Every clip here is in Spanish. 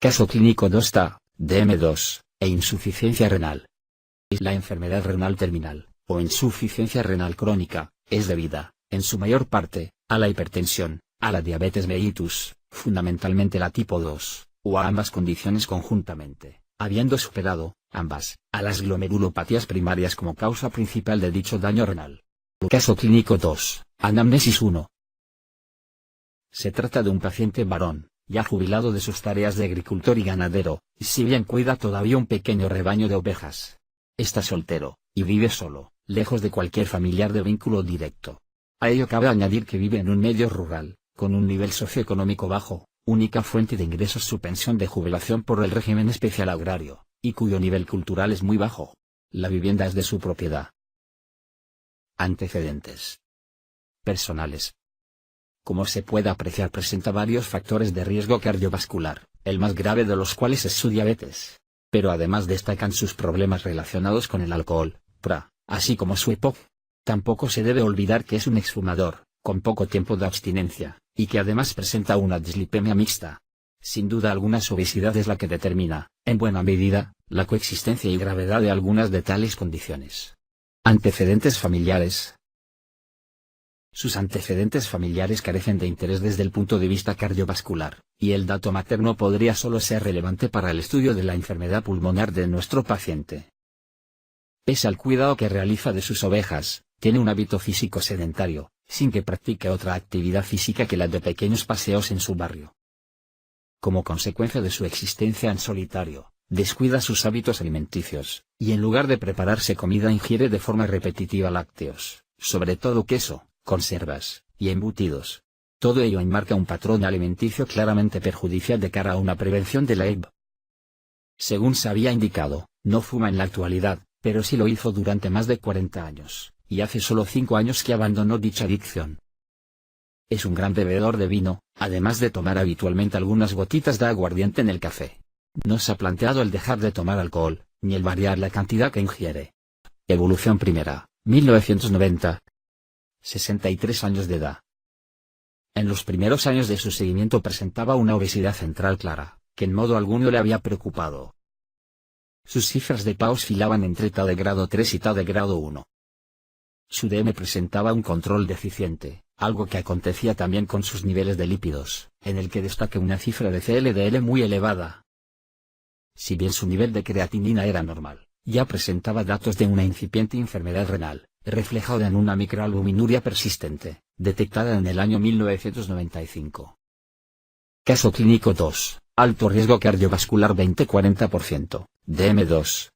Caso clínico 2TA, DM2, e insuficiencia renal. La enfermedad renal terminal, o insuficiencia renal crónica, es debida, en su mayor parte, a la hipertensión, a la diabetes mellitus, fundamentalmente la tipo 2, o a ambas condiciones conjuntamente, habiendo superado, ambas, a las glomerulopatías primarias como causa principal de dicho daño renal. Caso clínico 2, anamnesis 1. Se trata de un paciente varón, ya jubilado de sus tareas de agricultor y ganadero, si bien cuida todavía un pequeño rebaño de ovejas. Está soltero, y vive solo, lejos de cualquier familiar de vínculo directo. A ello cabe añadir que vive en un medio rural, con un nivel socioeconómico bajo, única fuente de ingresos su pensión de jubilación por el régimen especial agrario, y cuyo nivel cultural es muy bajo. La vivienda es de su propiedad. Antecedentes personales. Como se puede apreciar, presenta varios factores de riesgo cardiovascular, el más grave de los cuales es su diabetes. Pero además destacan sus problemas relacionados con el alcohol, así como su EPOC. Tampoco se debe olvidar que es un exfumador, con poco tiempo de abstinencia, y que además presenta una dislipemia mixta. Sin duda alguna su obesidad es la que determina, en buena medida, la coexistencia y gravedad de algunas de tales condiciones. Antecedentes familiares. Sus antecedentes familiares carecen de interés desde el punto de vista cardiovascular, y el dato materno podría solo ser relevante para el estudio de la enfermedad pulmonar de nuestro paciente. Pese al cuidado que realiza de sus ovejas, tiene un hábito físico sedentario, sin que practique otra actividad física que la de pequeños paseos en su barrio. Como consecuencia de su existencia en solitario, descuida sus hábitos alimenticios, y en lugar de prepararse comida ingiere de forma repetitiva lácteos, sobre todo queso, conservas, y embutidos. Todo ello enmarca un patrón alimenticio claramente perjudicial de cara a una prevención de la EB. Según se había indicado, no fuma en la actualidad, pero sí lo hizo durante más de 40 años, y hace solo 5 años que abandonó dicha adicción. Es un gran bebedor de vino, además de tomar habitualmente algunas gotitas de aguardiente en el café. No se ha planteado el dejar de tomar alcohol, ni el variar la cantidad que ingiere. Evolución primera, 1990. 63 años de edad. En los primeros años de su seguimiento presentaba una obesidad central clara, que en modo alguno le había preocupado. Sus cifras de PA oscilaban entre TA de grado 3 y TA de grado 1. Su DM presentaba un control deficiente, algo que acontecía también con sus niveles de lípidos, en el que destaca una cifra de CLDL muy elevada. Si bien su nivel de creatinina era normal, ya presentaba datos de una incipiente enfermedad renal, reflejada en una microalbuminuria persistente, detectada en el año 1995. Caso clínico 2, alto riesgo cardiovascular 20-40%, DM2.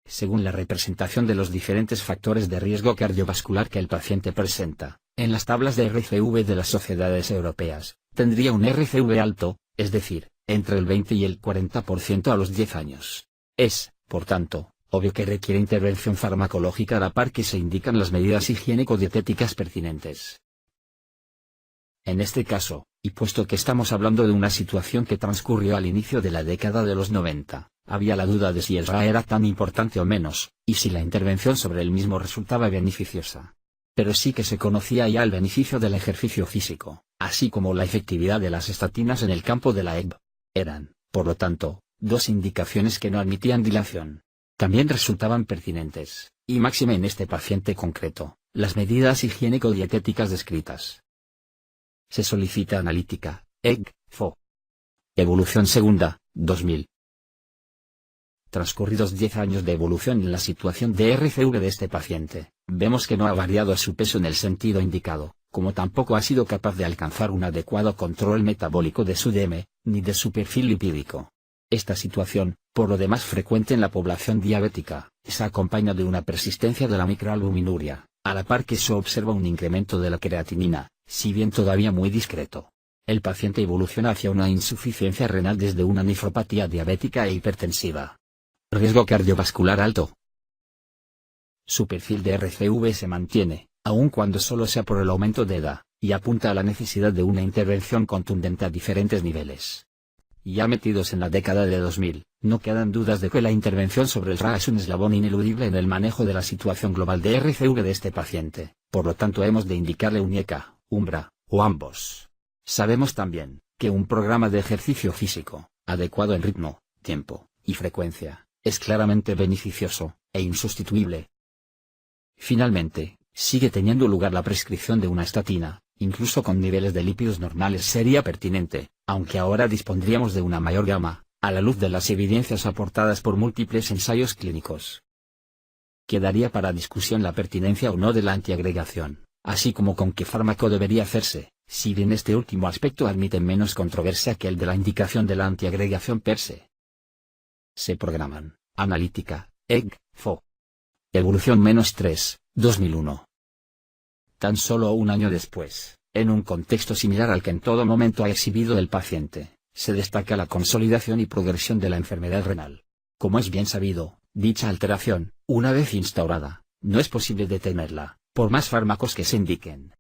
Según la representación de los diferentes factores de riesgo cardiovascular que el paciente presenta, en las tablas de RCV de las sociedades europeas, tendría un RCV alto, es decir, entre el 20 y el 40% a los 10 años. Es, por tanto, obvio que requiere intervención farmacológica a la par que se indican las medidas higiénico-dietéticas pertinentes. En este caso, y puesto que estamos hablando de una situación que transcurrió al inicio de la década de los 90, había la duda de si el RA era tan importante o menos, y si la intervención sobre el mismo resultaba beneficiosa. Pero sí que se conocía ya el beneficio del ejercicio físico, así como la efectividad de las estatinas en el campo de la EB. Eran, por lo tanto, dos indicaciones que no admitían dilación. También resultaban pertinentes, y máxime en este paciente concreto, las medidas higiénico-dietéticas descritas. Se solicita analítica, EG-FO. Evolución segunda, 2000. Transcurridos 10 años de evolución en la situación de RCV de este paciente, vemos que no ha variado su peso en el sentido indicado, como tampoco ha sido capaz de alcanzar un adecuado control metabólico de su DM, ni de su perfil lipídico. Esta situación, por lo demás frecuente en la población diabética, se acompaña de una persistencia de la microalbuminuria, a la par que se observa un incremento de la creatinina, si bien todavía muy discreto. El paciente evoluciona hacia una insuficiencia renal desde una nefropatía diabética e hipertensiva. Riesgo cardiovascular alto. Su perfil de RCV se mantiene, aun cuando solo sea por el aumento de edad, y apunta a la necesidad de una intervención contundente a diferentes niveles. Ya metidos en la década de 2000, no quedan dudas de que la intervención sobre el RA es un eslabón ineludible en el manejo de la situación global de RCV de este paciente, por lo tanto hemos de indicarle un IECA, UMBRA, o ambos. Sabemos también, que un programa de ejercicio físico, adecuado en ritmo, tiempo, y frecuencia, es claramente beneficioso, e insustituible. Finalmente, sigue teniendo lugar la prescripción de una estatina, incluso con niveles de lípidos normales sería pertinente, aunque ahora dispondríamos de una mayor gama, a la luz de las evidencias aportadas por múltiples ensayos clínicos. Quedaría para discusión la pertinencia o no de la antiagregación, así como con qué fármaco debería hacerse, si bien este último aspecto admite menos controversia que el de la indicación de la antiagregación per se. Se programan, analítica, EG, FO. Evolución -3, 2001. Tan solo un año después, en un contexto similar al que en todo momento ha exhibido el paciente, se destaca la consolidación y progresión de la enfermedad renal. Como es bien sabido, dicha alteración, una vez instaurada, no es posible detenerla, por más fármacos que se indiquen.